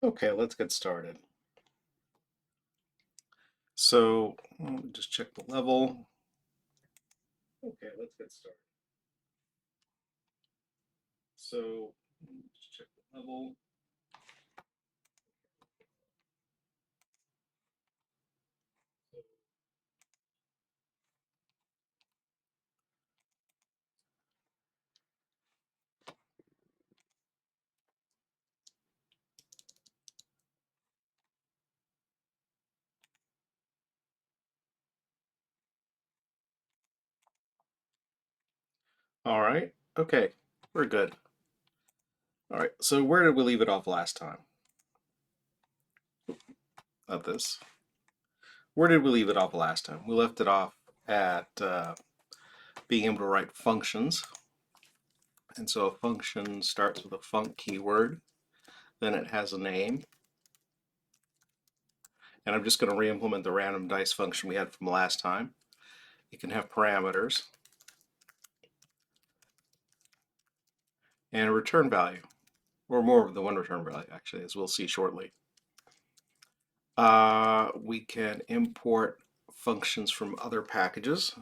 Okay, let's get started. So let me just check the level. Okay, let's get started. So let me just check the level. All right. Okay, we're good. All right. So where did we leave it off last time? Of this. Where did we leave it off last time? We left it off at being able to write functions. And so a function starts with a func keyword, then it has a name. And I'm just going to re-implement the random dice function we had from last time. It can have parameters and a return value, or more than one return value, actually, as we'll see shortly. We can import functions from other packages,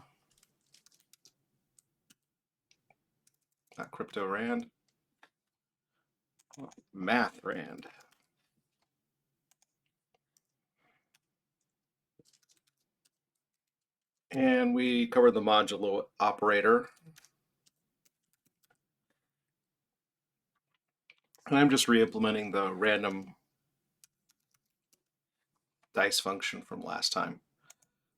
not cryptorand, mathrand. And we covered the modulo operator. And I'm just re-implementing the random dice function from last time,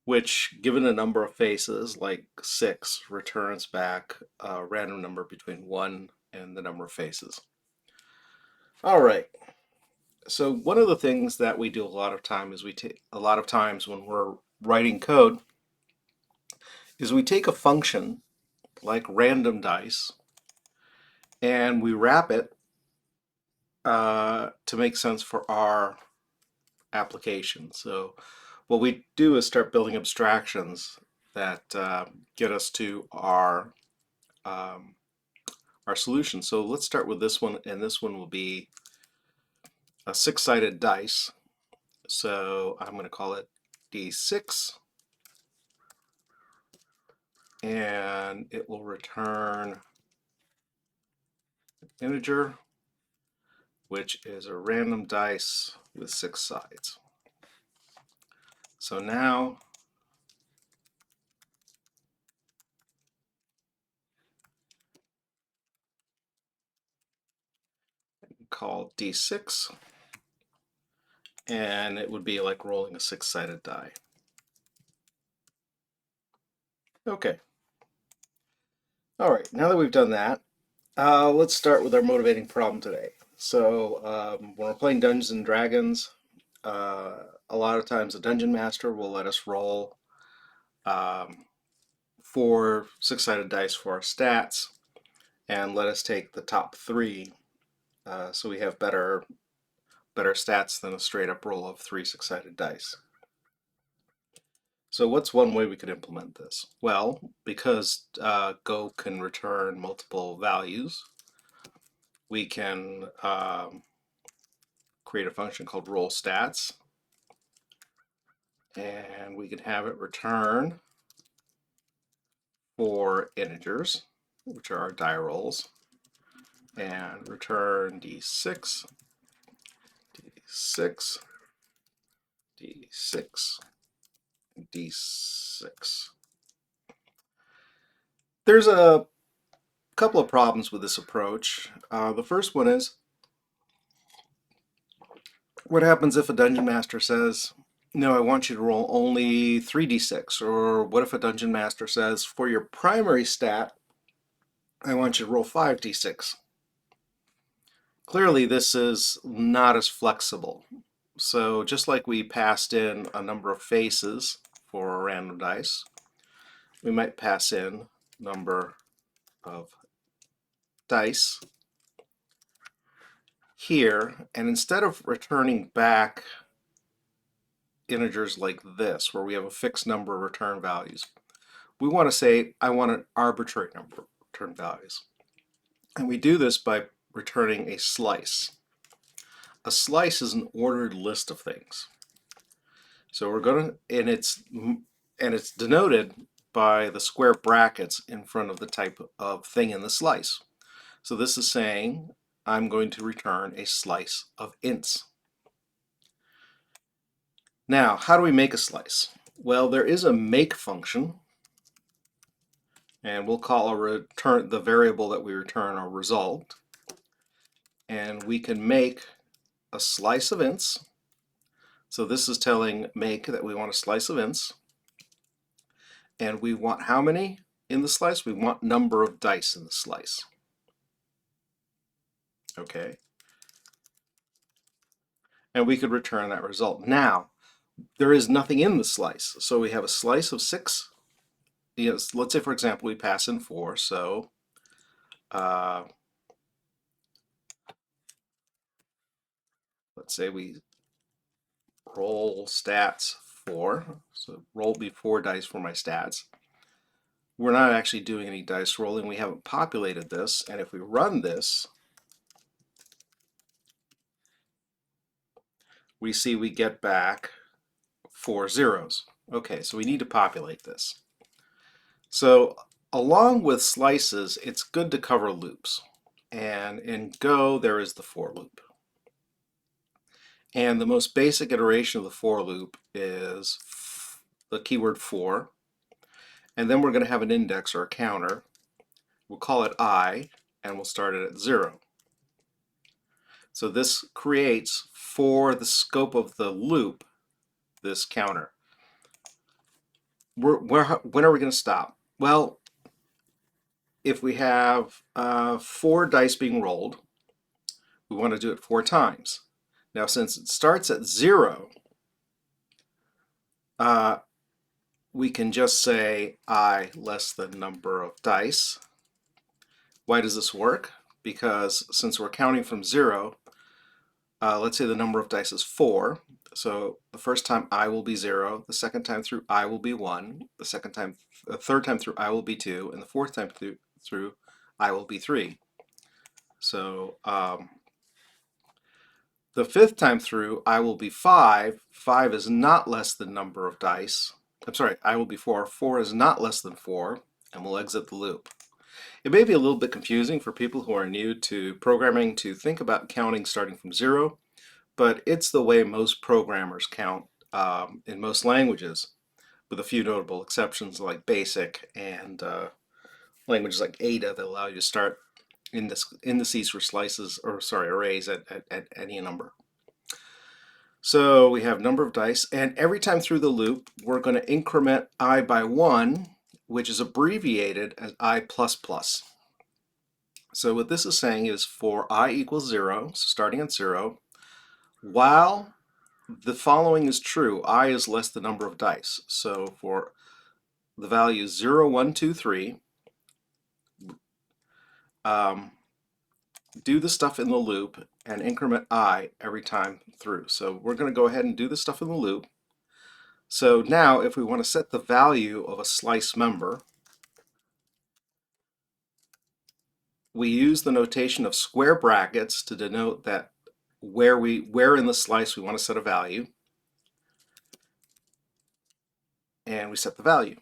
which, given a number of faces, like 6, returns back a random number between 1 and the number of faces. All right. So one of the things that we do a lot of time is a lot of times when we're writing code is we take a function like random dice and we wrap it to make sense for our application. So what we do is start building abstractions that get us to um, our solution. So let's start with this one, and this one will be a 6-sided dice. So I'm going to call it D6, and it will return an integer, which is a random dice with 6 sides. So now call D6, and it would be like rolling a 6-sided die. Okay. All right, now that we've done that, let's start with our motivating problem today. So when we're playing Dungeons and Dragons, a lot of times the dungeon master will let us roll um, 4 6-sided dice for our stats and let us take the top 3 so we have better stats than a straight up roll of 3 6-sided dice. So what's one way we could implement this? Well, because Go can return multiple values, we can create a function called roll stats, and we can have it return 4 integers, which are our die rolls, and return d6, d6, d6, d6. There's a couple of problems with this approach. The first one is, what happens if a dungeon master says, no, I want you to roll only 3d6? Or what if a dungeon master says, for your primary stat, I want you to roll 5d6? Clearly, this is not as flexible. So just like we passed in a number of faces for a random dice, we might pass in number of dice here, and instead of returning back integers like this, where we have a fixed number of return values, we want to say, I want an arbitrary number of return values. And we do this by returning a slice. a slice is an ordered list of things. So we're going to, and it's denoted by the square brackets in front of the type of thing in the slice. So this is saying I'm going to return a slice of ints. Now, how do we make a slice? Well, there is a make function, and we'll call the variable that we return a result. And we can make a slice of ints. So this is telling make that we want a slice of ints. And we want how many in the slice? We want number of dice in the slice. Okay. And we could return that result. Now, there is nothing in the slice. So we have a slice of 6. Yes, let's say, for example, we pass in 4. So let's say we roll stats 4. So roll me 4 dice for my stats. We're not actually doing any dice rolling. We haven't populated this. And if we run this, we see we get back 4 zeros. Okay, so we need to populate this. So along with slices, it's good to cover loops. And in Go, there is the for loop. And the most basic iteration of the for loop is the keyword for. And then we're going to have an index or a counter. We'll call it I, and we'll start it at 0. So this creates, for the scope of the loop, this counter. When are we going to stop? Well, if we have 4 dice being rolled, we want to do it 4 times. Now, since it starts at 0, we can just say I less the number of dice. Why does this work? Because since we're counting from 0, let's say the number of dice is 4. So the first time I will be 0, the second time through I will be 1, the third time through I will be 2, and the fourth time through I will be 3. So the fifth time through I will be 5. 5 is not less than number of dice. I'm sorry, I will be 4. 4 is not less than 4, and we'll exit the loop. It may be a little bit confusing for people who are new to programming to think about counting starting from 0. But it's the way most programmers count in most languages, with a few notable exceptions like BASIC and languages like Ada that allow you to start indices for slices, or sorry, arrays at any number. So we have number of dice, and every time through the loop, we're going to increment I by 1, which is abbreviated as I plus plus. So what this is saying is for I equals 0, so starting at 0, while the following is true, I is less the number of dice. So for the values 0, 1, 2, 3, do the stuff in the loop and increment I every time through. So we're going to go ahead and do the stuff in the loop. So now if we want to set the value of a slice member, we use the notation of square brackets to denote that where in the slice we want to set a value, and we set the value.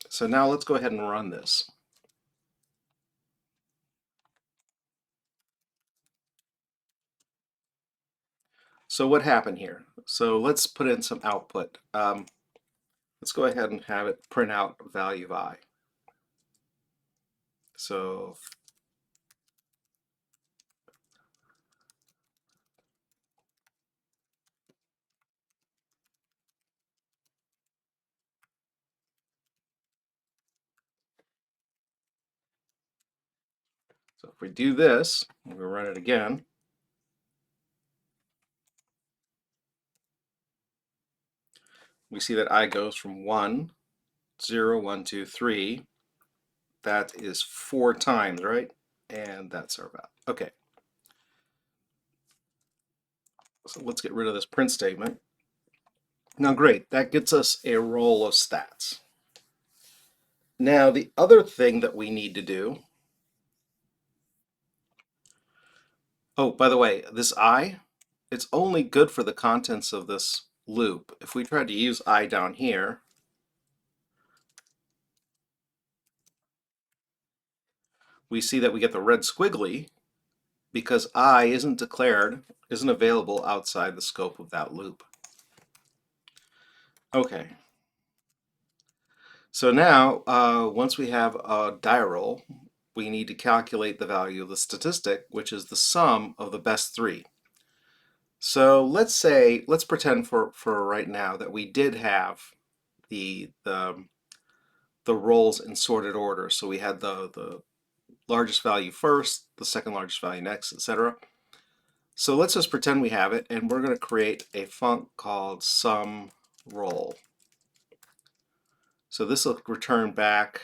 So now let's go ahead and run this. So what happened here? So let's put in some output. Let's go ahead and have it print out value of I. So if we do this, we run it again, we see that I goes from 1, 0, 1, 2, 3. That is 4 times, right? And that's our value. Okay. So let's get rid of this print statement. Now great, that gets us a roll of stats. Now the other thing that we need to do, oh, by the way, this I it's only good for the contents of this loop. If we tried to use I down here, we see that we get the red squiggly because I isn't declared, isn't available outside the scope of that loop. Okay. So now, once we have a die roll, we need to calculate the value of the statistic, which is the sum of the best three. So let's pretend for right now that we did have the rolls in sorted order. So we had the largest value first, the second largest value next, etc. So let's just pretend we have it, and we're going to create a func called sum roll. So this will return back.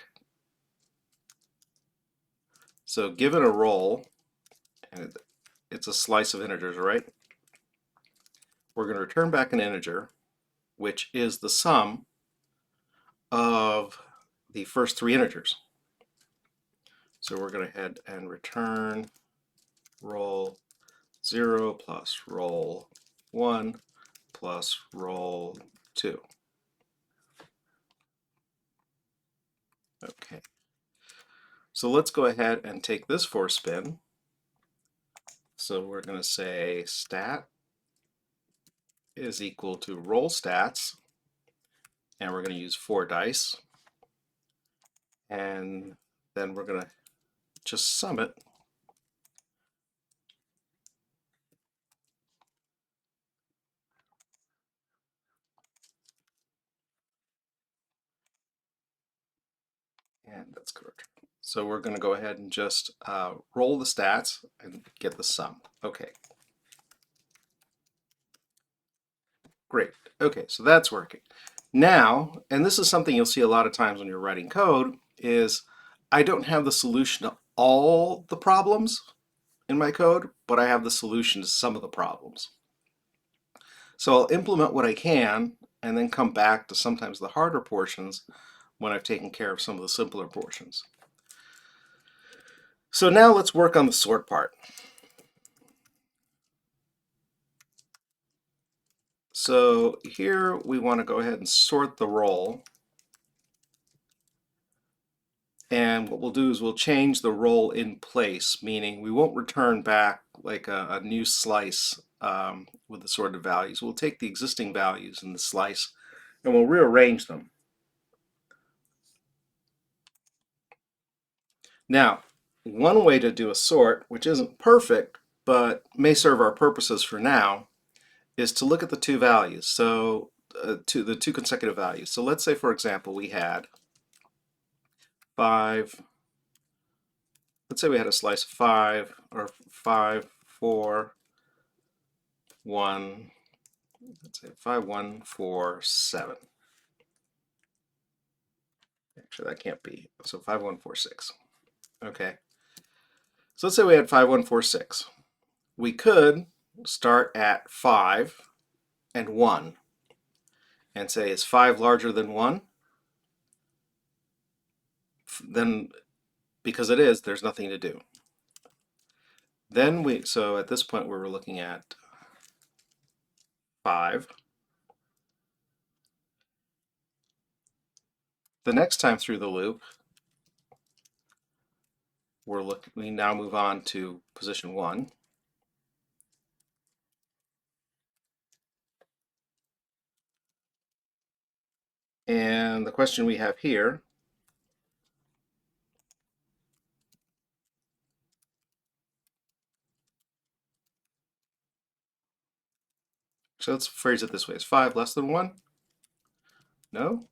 So given a roll, and it's a slice of integers, right? We're going to return back an integer, which is the sum of the first three integers. So we're going to head and return roll 0 plus roll 1 plus roll 2. Okay. So let's go ahead and take this for a spin. So we're going to say stat is equal to roll stats, and we're going to use 4 dice. And then we're going to just sum it. And that's correct. So we're going to go ahead and just roll the stats and get the sum. Okay. Great. Okay, so that's working. Now, and this is something you'll see a lot of times when you're writing code, is I don't have the solution to all the problems in my code, but I have the solution to some of the problems. So I'll implement what I can and then come back to sometimes the harder portions when I've taken care of some of the simpler portions. So now let's work on the sort part. So here we want to go ahead and sort the roll. And what we'll do is we'll change the roll in place, meaning we won't return back like a new slice with the sorted values. We'll take the existing values in the slice and we'll rearrange them. Now, one way to do a sort, which isn't perfect, but may serve our purposes for now, is to look at the two values. So the two consecutive values. So let's say, for example, we had 5. Let's say we had a slice of 5, or 5, 4, 1. Let's say 5, 1, 4, 7. Actually, that can't be. So 5, 1, 4, 6. Okay. So let's say we had 5, 1, 4, 6. We could start at 5 and 1 and say, is 5 larger than 1? Then, because it is, there's nothing to do. Then so at this point, we're looking at 5. The next time through the loop, we now move on to position 1. And the question we have here so let's phrase it this way. Is 5 less than 1? No?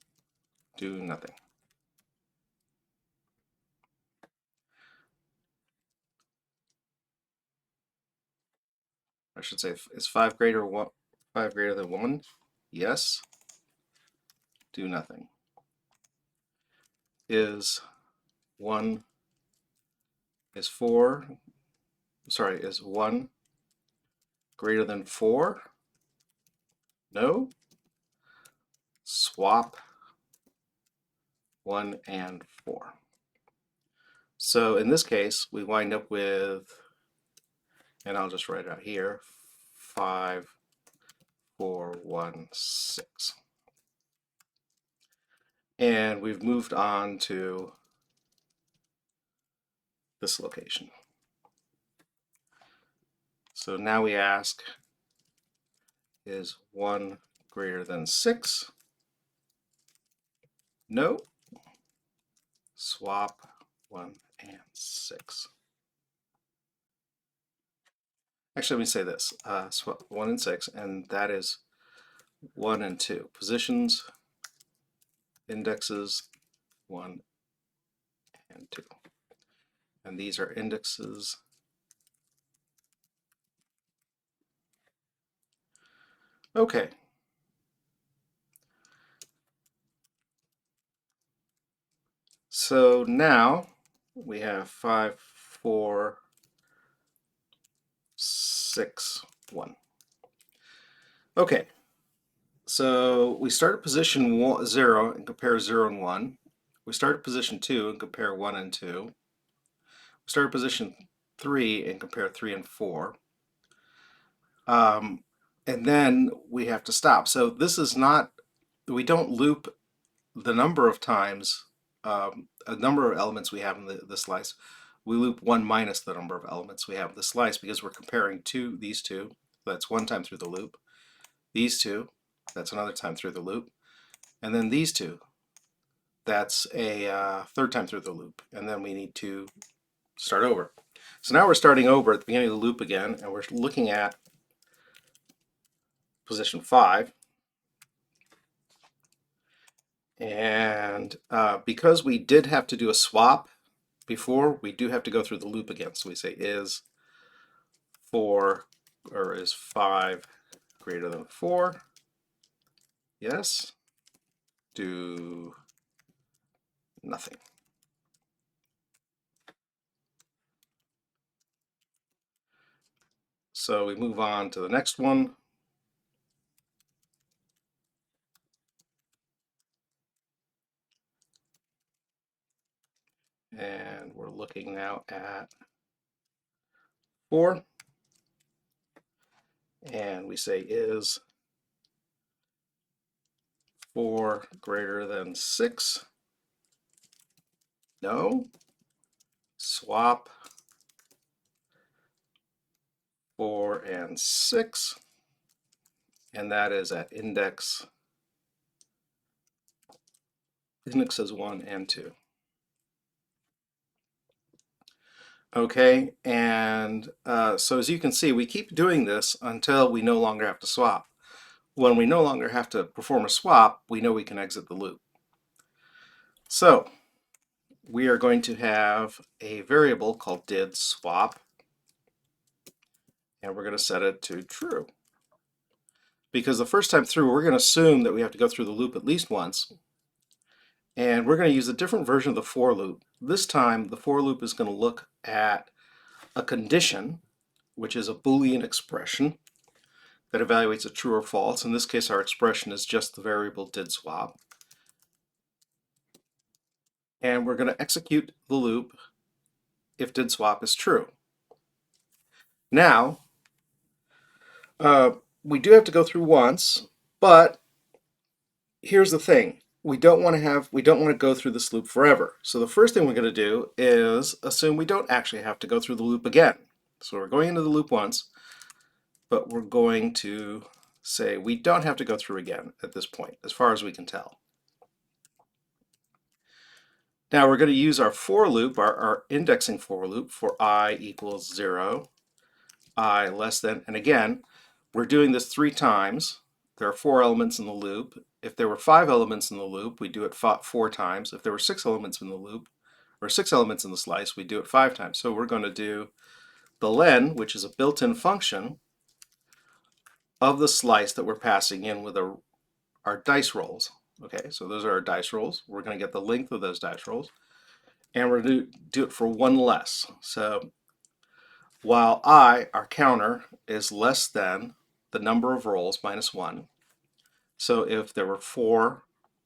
Do nothing. I should say, is 5 greater than 1? Yes. Do nothing. Is 1 is 4? Sorry, is 1 greater than 4? No. Swap 1 and 4. So in this case, we wind up with, and I'll just write it out here, 5, 4, 1, 6. And we've moved on to this location. So now we ask, is 1 greater than 6? No. Swap 1 and 6. Actually, let me say this, swap 1 and 6, and that is 1 and 2. Positions, indexes, 1 and 2. And these are indexes. Okay. So now we have 5, 4, 6, 1. Okay. So we start at position 0 and compare 0 and 1. We start at position 2 and compare 1 and 2. We start at position 3 and compare 3 and 4. And then we have to stop. So this is not, we don't loop the number of times, a number of elements we have in the slice. We loop 1 minus the number of elements we have in the slice because we're comparing these two. That's one time through the loop. These two, that's another time through the loop. And then these two, that's a third time through the loop. And then we need to start over. So now we're starting over at the beginning of the loop again, and we're looking at position 5. And because we did have to do a swap before, we do have to go through the loop again. So we say is 4 or is 5 greater than 4? Yes. Do nothing. So we move on to the next one. And we're looking now at 4. And we say is 4 greater than 6? No. Swap 4 and 6. And that is at indexes 1 and 2. Okay, and so as you can see, we keep doing this until we no longer have to swap. When we no longer have to perform a swap, we know we can exit the loop. So we are going to have a variable called did swap, and we're going to set it to true. Because the first time through, we're going to assume that we have to go through the loop at least once, and we're going to use a different version of the for loop. This time, the for loop is going to look at a condition, which is a Boolean expression that evaluates a true or false. In this case, our expression is just the variable did swap. And we're going to execute the loop if did swap is true. Now, we do have to go through once, but here's the thing. We don't want to go through this loop forever. So the first thing we're going to do is assume we don't actually have to go through the loop again. So we're going into the loop once, but we're going to say we don't have to go through again at this point, as far as we can tell. Now we're going to use our for loop, our indexing for loop for I equals 0, I less than, and again, we're doing this 3 times. There are 4 elements in the loop. If there were 5 elements in the loop, we do it 4 times. If there were 6 elements in the loop, or 6 elements in the slice, we do it 5 times. So we're going to do the len, which is a built-in function of the slice that we're passing in with our dice rolls. Okay, so those are our dice rolls. We're going to get the length of those dice rolls, and we're going to do it for 1 less. So while I, our counter, is less than the number of rolls minus 1, so if there were 4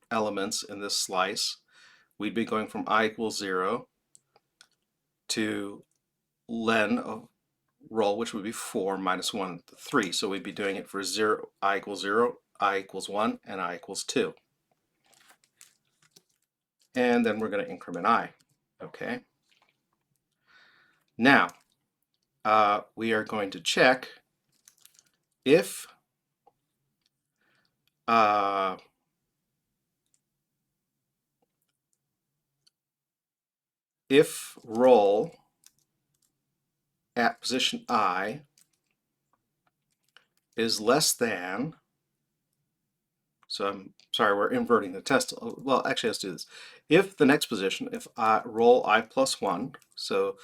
elements in this slice, we'd be going from I equals 0 to len of roll, which would be 4 minus 1, 3. So we'd be doing it for 0, I equals 0, I equals 1, and I equals 2. And then we're going to increment I. Okay. Now, we are going to check if roll at position I is less than, so I'm sorry, we're inverting the test. Well, actually, let's do this. If the next position, if I roll I plus 1, so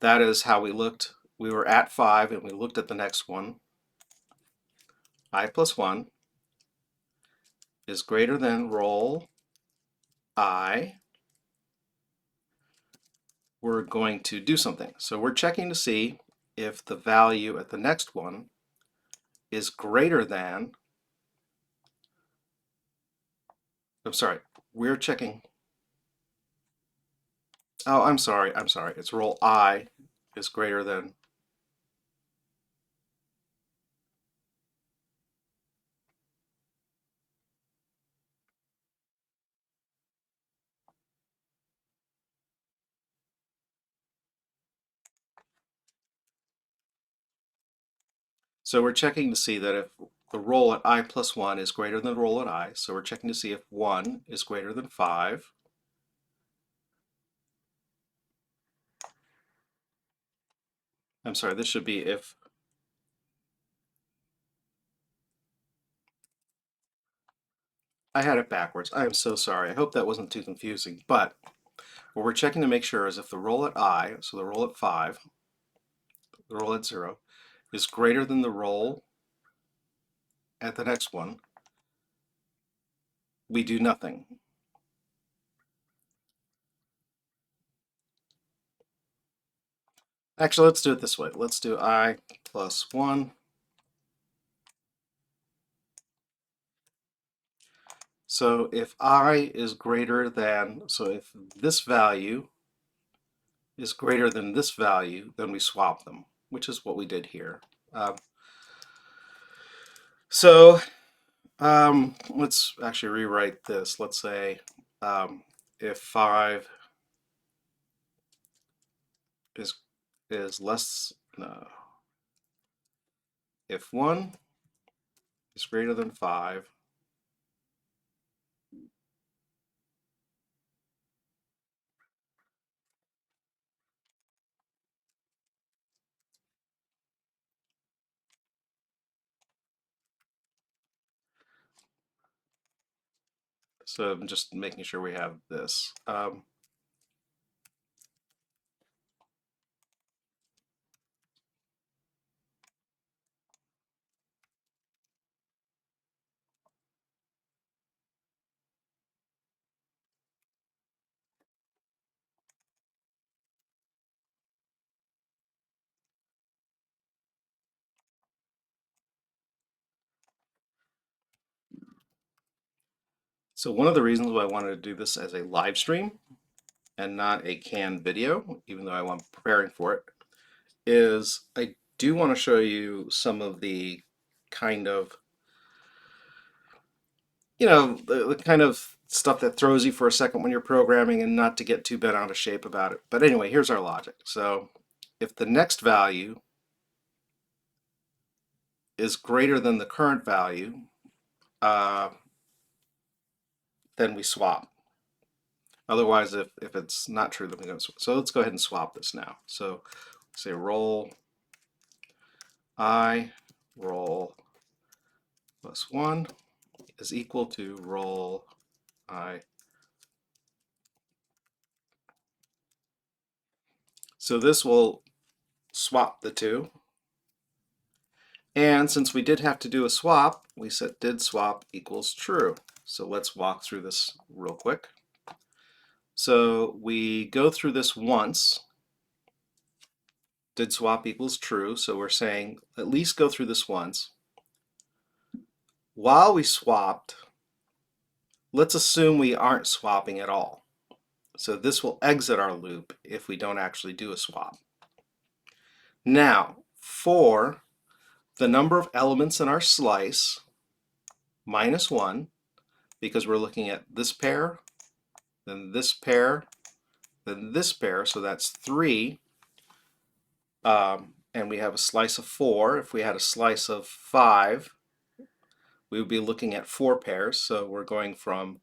that is how we looked. We were at 5 and we looked at the next one. I plus 1 is greater than roll I. We're going to do something. So we're checking to see if the value at the next one is greater than, I'm sorry, we're checking, oh, I'm sorry, it's roll I is greater than, so we're checking to see that if the roll at I plus 1 is greater than the roll at I, so we're checking to see if 1 is greater than 5. I'm sorry, this should be if, I had it backwards. I am so sorry. I hope that wasn't too confusing, but what we're checking to make sure is if the roll at I, so the roll at 5, the roll at 0, is greater than the roll at the next one, we do nothing. Actually, let's do it this way. Let's do I plus 1. So if I is greater than, so if this value is greater than this value, then we swap them, which is what we did here. So let's actually rewrite this. Let's say if 5 is less, no, if 1 is greater than 5, so I'm just making sure we have this. So one of the reasons why I wanted to do this as a live stream and not a canned video, even though I'm preparing for it, is I do want to show you some of the kind of, the kind of stuff that throws you for a second when you're programming, and not to get too bent out of shape about it. But anyway, here's our logic. So if the next value is greater than the current value, then we swap. Otherwise, if it's not true, then we don't swap. So let's go ahead and swap this now. So say roll I roll plus 1 is equal to roll I. So this will swap the two. And since we did have to do a swap, we set did swap equals true. So let's walk through this real quick. So we go through this once. Did swap equals true. So we're saying at least go through this once. While we swapped, let's assume we aren't swapping at all. So this will exit our loop if we don't actually do a swap. Now, for the number of elements in our slice minus 1, because we're looking at this pair, then this pair, then this pair, so that's 3. And we have a slice of 4. If we had a slice of 5, we would be looking at 4 pairs. So we're going from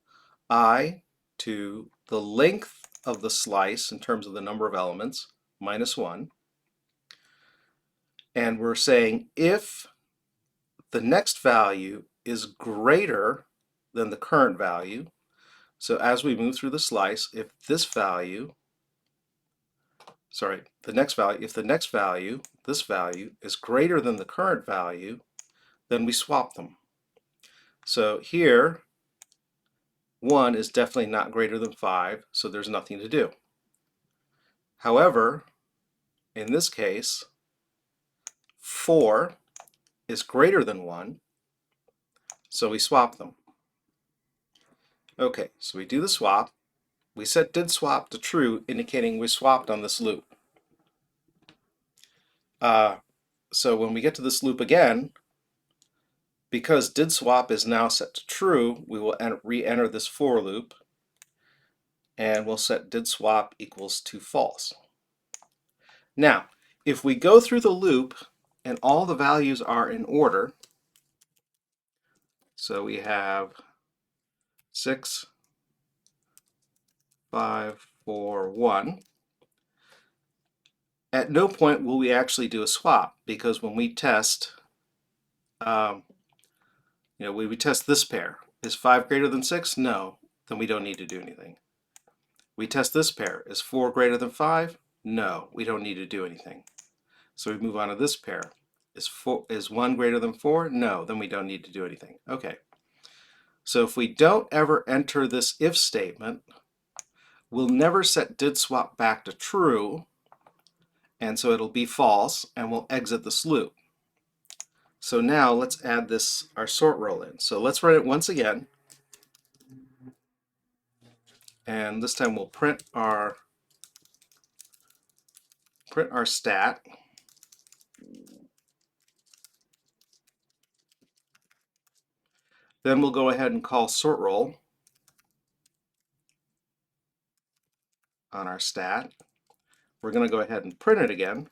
I to the length of the slice in terms of the number of elements, minus 1. And we're saying if the next value is greater than the current value, so as we move through the slice, if this value, if the next value, this value, is greater than the current value, then we swap them. So here, 1 is definitely not greater than 5, so there's nothing to do. However, in this case, 4 is greater than 1, so we swap them. Okay, so we do the swap. We set did swap to true, indicating we swapped on this loop. So when we get to this loop again, because did swap is now set to true, we will re-enter this for loop, and we'll set did swap equals to false. Now, if we go through the loop and all the values are in order, so we have 6, 5, 4, 1. At no point will we actually do a swap, because when we test, we test this pair. Is 5 greater than 6? No. Then we don't need to do anything. We test this pair. Is 4 greater than 5? No. We don't need to do anything. So we move on to this pair. Is 1 greater than 4? No. Then we don't need to do anything. Okay. So if we don't ever enter this if statement, we'll never set did swap back to true, and so it'll be false, and we'll exit this loop. So now let's add our sort roll in. So let's run it once again, and this time we'll print our stat. Then we'll go ahead and call sort roll on our stat. We're going to go ahead and print it again.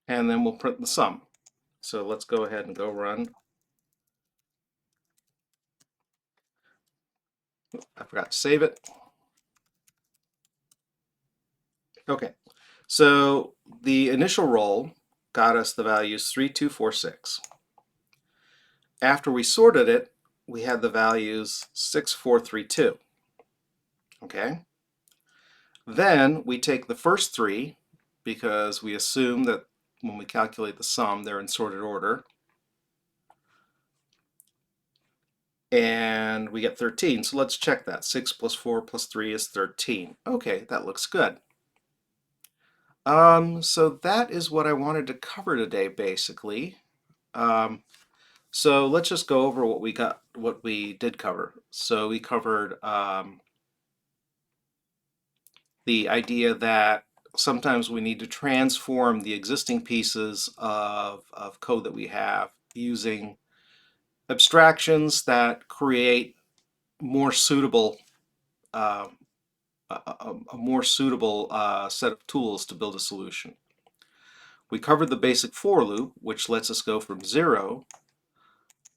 And then we'll print the sum. So let's go ahead and go run. I forgot to save it. Okay, so the initial roll got us the values 3, 2, 4, 6. After we sorted it, we had the values 6, 4, 3, 2. Okay? Then we take the first 3, because we assume that when we calculate the sum, they're in sorted order. And we get 13. So let's check that. 6 plus 4 plus 3 is 13. Okay, that looks good. So that is what I wanted to cover today, basically. So let's just go over what we did cover. So we covered the idea that sometimes we need to transform the existing pieces of code that we have using abstractions that create more suitable a more suitable set of tools to build a solution. We covered the basic for loop, which lets us go from 0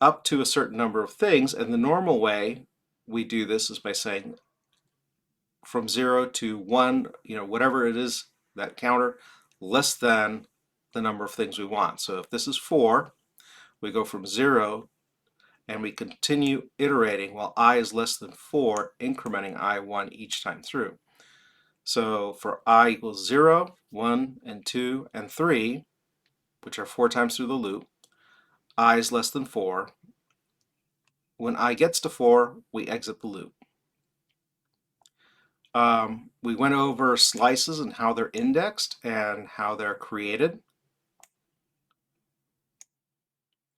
up to a certain number of things, and the normal way we do this is by saying from 0 to 1, whatever it is, that counter, less than the number of things we want. So if this is 4, we go from 0 and we continue iterating while I is less than 4, incrementing I1 each time through. So for I equals 0, 1, and 2, and 3, which are 4 times through the loop, I is less than 4. When I gets to 4, we exit the loop. We went over slices and how they're indexed and how they're created,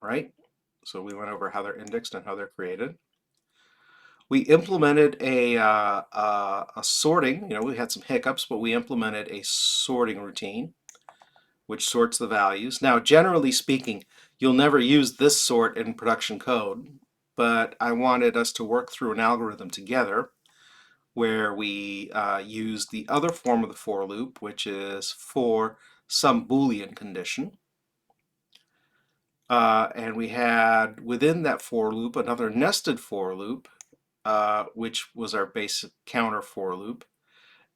right? So we went over how they're indexed and how they're created. We implemented a sorting. We had some hiccups, but we implemented a sorting routine, which sorts the values. Now, generally speaking, you'll never use this sort in production code, but I wanted us to work through an algorithm together where we use the other form of the for loop, which is for some Boolean condition. And we had within that for loop another nested for loop, which was our basic counter for loop.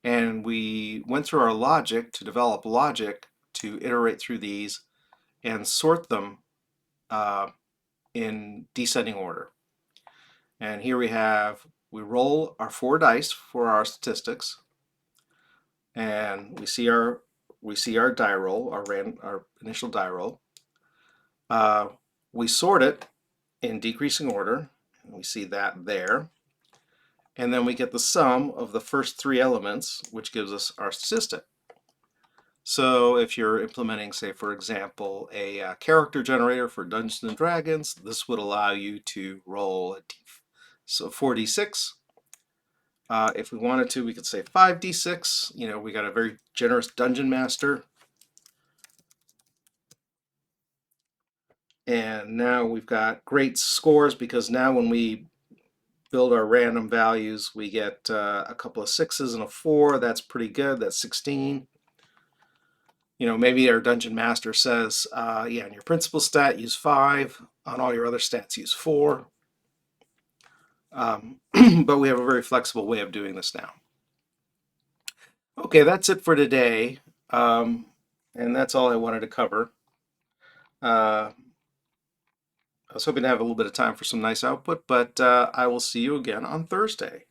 And we went through our logic to develop logic to iterate through these and sort them in descending order. And here we roll our 4 dice for our statistics, and we see our die roll, our initial die roll. We sort it in decreasing order, and we see that there. And then we get the sum of the first 3 elements, which gives us our statistic. So if you're implementing, say, for example, a character generator for Dungeons and Dragons, this would allow you to roll so 4d6. If we wanted to, we could say 5d6. We got a very generous dungeon master. And now we've got great scores because now when we build our random values, we get a couple of 6s and a 4. That's pretty good. That's 16. Maybe our dungeon master says, yeah, on your principal stat, use 5. On all your other stats, use 4. But we have a very flexible way of doing this now. Okay, that's it for today. And that's all I wanted to cover. I was hoping to have a little bit of time for some nice output, but I will see you again on Thursday.